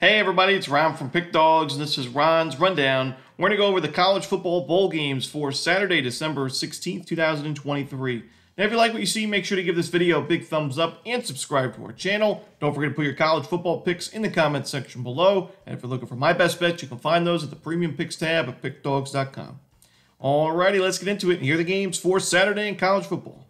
Hey everybody, it's Ron from Pick Dawgz, and this is Ron's Rundown. We're going to go over the college football bowl games for Saturday, December 16th, 2023. Now, if you like what you see, make sure to give this video a big thumbs up and subscribe to our channel. Don't forget to put your college football picks in the comments section below. And if you're looking for my best bets, you can find those at the Premium Picks tab at pickdawgz.com. Alrighty, let's get into it and hear the games for Saturday in college football.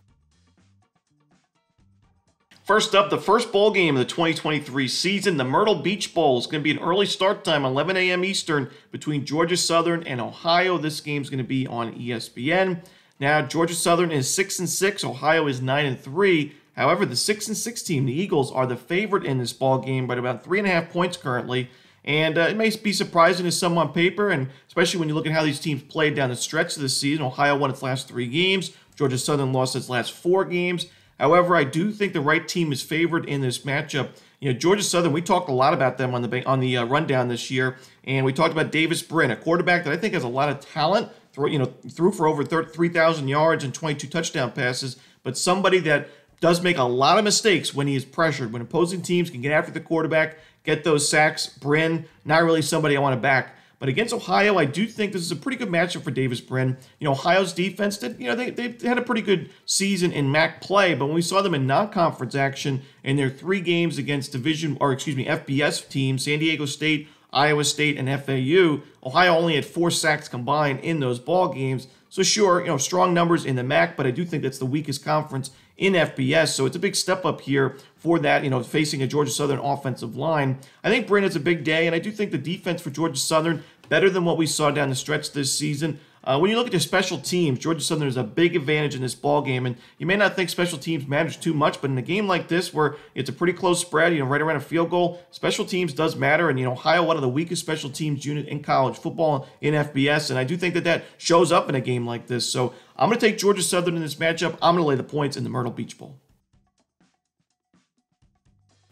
First up, the first bowl game of the 2023 season, the Myrtle Beach Bowl, is going to be an early start time, 11 a.m. Eastern, between Georgia Southern and Ohio. This game is going to be on ESPN. Now, Georgia Southern is 6-6, Ohio is 9-3. However, the 6-6 team, the Eagles, are the favorite in this ball game by about 3.5 points currently. And it may be surprising to some on paper, and especially when you look at how these teams played down the stretch of the season. Ohio won its last 3 games. Georgia Southern lost its last 4 games. However, I do think the right team is favored in this matchup. You know, Georgia Southern, we talked a lot about them on the rundown this year, and we talked about Davis Brin, a quarterback that I think has a lot of talent, threw for over 3,000 yards and 22 touchdown passes, but somebody that does make a lot of mistakes when he is pressured. When opposing teams can get after the quarterback, get those sacks, Brin, not really somebody I want to back. But against Ohio, I do think this is a pretty good matchup for Davis Brin. You know, Ohio's defense did, they had a pretty good season in MAC play, but when we saw them in non-conference action in their 3 games against FBS teams, San Diego State, Iowa State, and FAU, Ohio only had 4 sacks combined in those ball games. So sure, strong numbers in the MAC, but I do think that's the weakest conference in FBS. So it's a big step up here for that, facing a Georgia Southern offensive line. I think Brin has a big day, and I do think the defense for Georgia Southern better than what we saw down the stretch this season. When you look at their special teams, Georgia Southern has a big advantage in this ball game, and you may not think special teams matters too much, but in a game like this where it's a pretty close spread, right around a field goal, special teams does matter, and Ohio, one of the weakest special teams unit in college football in FBS, and I do think that shows up in a game like this. So I'm going to take Georgia Southern in this matchup. I'm going to lay the points in the Myrtle Beach Bowl.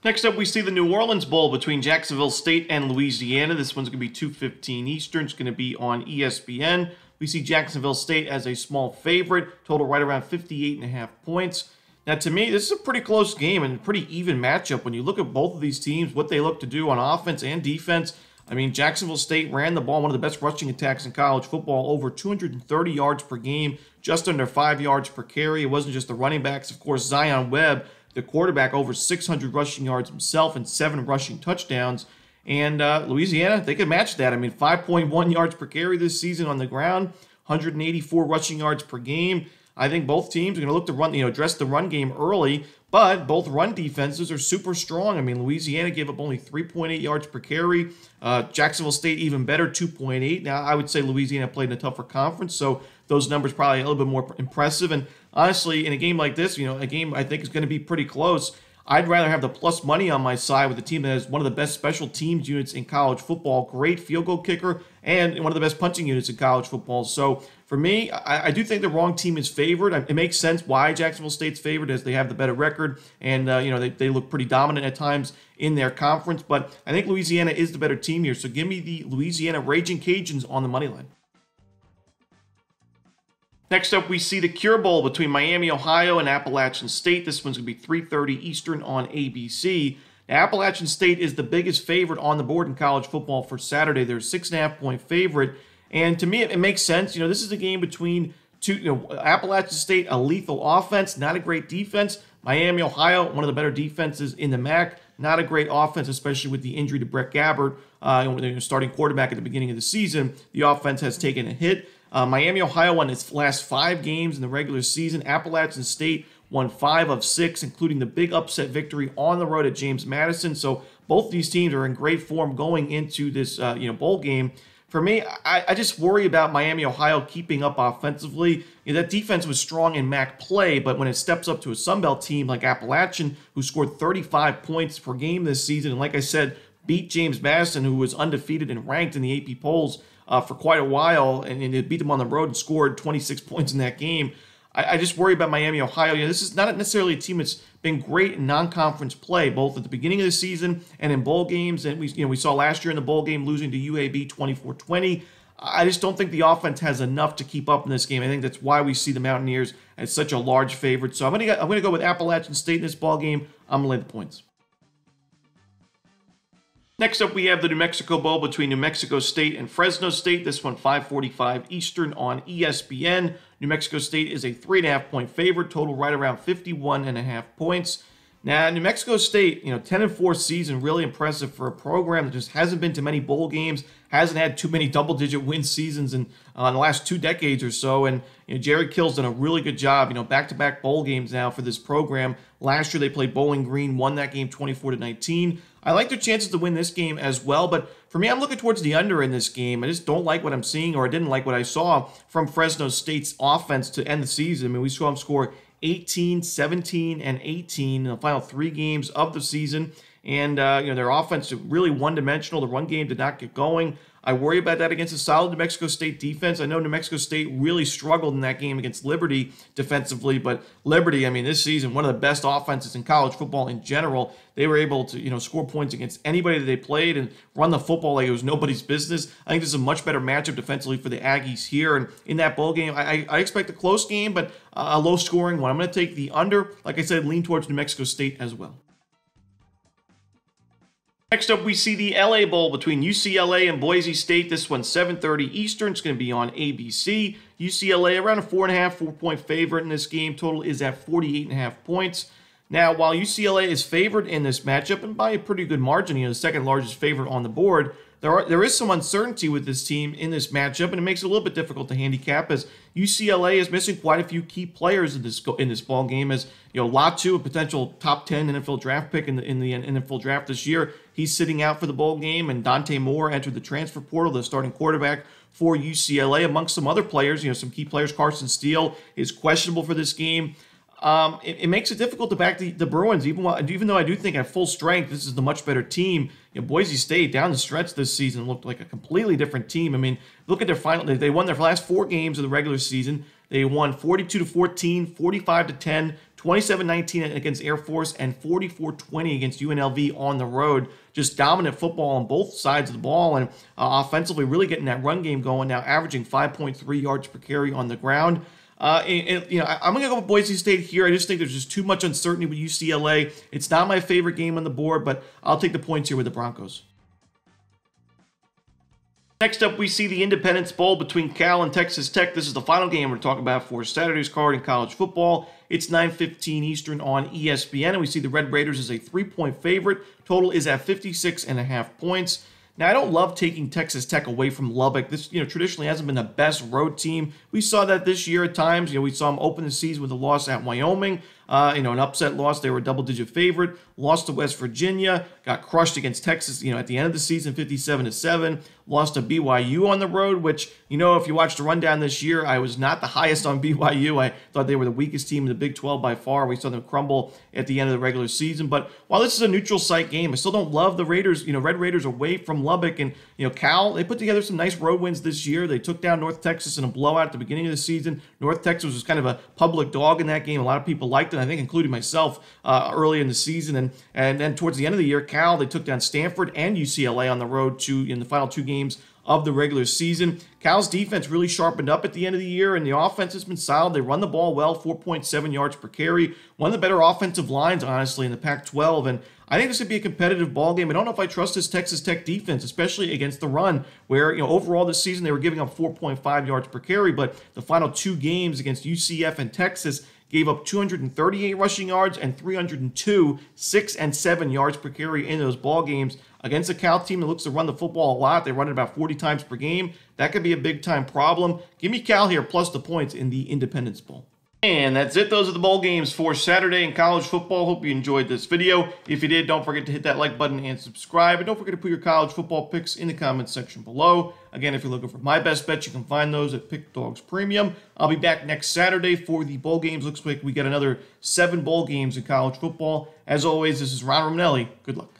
Next up, we see the New Orleans Bowl between Jacksonville State and Louisiana. This one's going to be 2:15 Eastern. It's going to be on ESPN. We see Jacksonville State as a small favorite, total right around 58.5 points. Now, to me, this is a pretty close game and a pretty even matchup. When you look at both of these teams, what they look to do on offense and defense, I mean, Jacksonville State ran the ball, one of the best rushing attacks in college football, over 230 yards per game, just under 5 yards per carry. It wasn't just the running backs. Of course, Zion Webb, the quarterback, over 600 rushing yards himself and 7 rushing touchdowns. And Louisiana, they could match that. I mean, 5.1 yards per carry this season on the ground, 184 rushing yards per game. I think both teams are going to look to run, address the run game early, but both run defenses are super strong. I mean, Louisiana gave up only 3.8 yards per carry. Jacksonville State even better, 2.8. Now, I would say Louisiana played in a tougher conference, so those numbers probably a little bit more impressive. And honestly, in a game like this, a game I think is going to be pretty close, I'd rather have the plus money on my side with a team that has one of the best special teams units in college football, great field goal kicker, and one of the best punching units in college football. So for me, I do think the wrong team is favored. It makes sense why Jacksonville State's favored, as they have the better record, and they look pretty dominant at times in their conference. But I think Louisiana is the better team here. So give me the Louisiana Raging Cajuns on the money line. Next up, we see the Cure Bowl between Miami, Ohio, and Appalachian State. This one's going to be 3:30 Eastern on ABC. Now, Appalachian State is the biggest favorite on the board in college football for Saturday. They're a 6.5-point favorite. And to me, it makes sense. This is a game between two, Appalachian State, a lethal offense, not a great defense. Miami, Ohio, one of the better defenses in the MAC. Not a great offense, especially with the injury to Brett Gabbert, starting quarterback at the beginning of the season. The offense has taken a hit. Miami, Ohio won its last 5 games in the regular season. Appalachian State won 5 of 6, including the big upset victory on the road at James Madison. So both these teams are in great form going into this bowl game. For me, I just worry about Miami, Ohio keeping up offensively. That defense was strong in MAC play, but when it steps up to a Sun Belt team like Appalachian, who scored 35 points per game this season, and like I said, beat James Madison, who was undefeated and ranked in the AP polls for quite a while, and it beat them on the road and scored 26 points in that game. I just worry about Miami, Ohio. This is not necessarily a team that's been great in non-conference play, both at the beginning of the season and in bowl games. And we saw last year in the bowl game losing to UAB 24-20. I just don't think the offense has enough to keep up in this game. I think that's why we see the Mountaineers as such a large favorite. So I'm gonna go with Appalachian State in this ball game. I'm gonna lay the points. Next up, we have the New Mexico Bowl between New Mexico State and Fresno State. This one 5:45 Eastern on ESPN. New Mexico State is a 3.5-point favorite, total right around 51.5 points. Now, New Mexico State, 10-4 season, really impressive for a program that just hasn't been to many bowl games, hasn't had too many double-digit win seasons in the last 2 decades or so. And Jerry Kill's done a really good job, back-to-back bowl games now for this program. Last year they played Bowling Green, won that game 24-19. I like their chances to win this game as well, but for me, I'm looking towards the under in this game. I just don't like what I'm seeing, or I didn't like what I saw from Fresno State's offense to end the season. I mean, we saw them score 18, 17, and 18 in the final 3 games of the season. And, their offense is really one-dimensional. The run game did not get going. I worry about that against a solid New Mexico State defense. I know New Mexico State really struggled in that game against Liberty defensively, but Liberty, this season, one of the best offenses in college football in general. They were able to, score points against anybody that they played and run the football like it was nobody's business. I think this is a much better matchup defensively for the Aggies here. And in that bowl game, I expect a close game, but a low-scoring one. I'm going to take the under. Like I said, lean towards New Mexico State as well. Next up, we see the LA Bowl between UCLA and Boise State. This one's 7:30 Eastern. It's going to be on ABC. UCLA around a 4.5-point favorite in this game. Total is at 48.5 points. Now, while UCLA is favored in this matchup, and by a pretty good margin, the second largest favorite on the board, there is some uncertainty with this team in this matchup, and it makes it a little bit difficult to handicap, as UCLA is missing quite a few key players in this ball game. As Latu, a potential top 10 NFL draft pick in the NFL draft this year, he's sitting out for the bowl game, and Dante Moore entered the transfer portal, the starting quarterback for UCLA, amongst some other players. Some key players. Carson Steele is questionable for this game. It makes it difficult to back the Bruins, even though I do think at full strength this is the much better team. Boise State down the stretch this season looked like a completely different team. Look at their final. They won their last 4 games of the regular season. They won 42-14, 45-10, 27-19 against Air Force, and 44-20 against UNLV on the road. Just dominant football on both sides of the ball, and offensively really getting that run game going now, averaging 5.3 yards per carry on the ground. I'm going to go with Boise State here. I just think there's just too much uncertainty with UCLA. It's not my favorite game on the board, but I'll take the points here with the Broncos. Next up, we see the Independence Bowl between Cal and Texas Tech. This is the final game we're talking about for Saturday's card in college football. It's 9:15 Eastern on ESPN, and we see the Red Raiders as a 3-point favorite. Total is at 56.5 points. Now, I don't love taking Texas Tech away from Lubbock. This, traditionally hasn't been the best road team. We saw that this year at times. We saw them open the season with a loss at Wyoming. An upset loss. They were a double-digit favorite. Lost to West Virginia. Got crushed against Texas, at the end of the season, 57-7. Lost to BYU on the road, which, if you watched the rundown this year, I was not the highest on BYU. I thought they were the weakest team in the Big 12 by far. We saw them crumble at the end of the regular season. But while this is a neutral site game, I still don't love the Raiders, Red Raiders away from Lubbock. And, Cal, they put together some nice road wins this year. They took down North Texas in a blowout at the beginning of the season. North Texas was kind of a public dog in that game. A lot of people liked it, I think, including myself, early in the season. And then towards the end of the year, Cal, they took down Stanford and UCLA on the road in the final 2 games of the regular season. Cal's defense really sharpened up at the end of the year, and the offense has been solid. They run the ball well, 4.7 yards per carry. One of the better offensive lines, honestly, in the Pac-12. And I think this would be a competitive ball game. I don't know if I trust this Texas Tech defense, especially against the run, where, overall this season they were giving up 4.5 yards per carry, but the final 2 games against UCF and Texas gave up 238 rushing yards and 302, 6 and 7 yards per carry in those ball games. Against a Cal team that looks to run the football a lot, they run it about 40 times per game. That could be a big-time problem. Give me Cal here plus the points in the Independence Bowl. And that's it. Those are the bowl games for Saturday in college football. Hope you enjoyed this video. If you did, don't forget to hit that like button and subscribe. And don't forget to put your college football picks in the comments section below. Again, if you're looking for my best bets, you can find those at Pickdawgz Premium. I'll be back next Saturday for the bowl games. Looks like we got another 7 bowl games in college football. As always, this is Ron Romanelli. Good luck.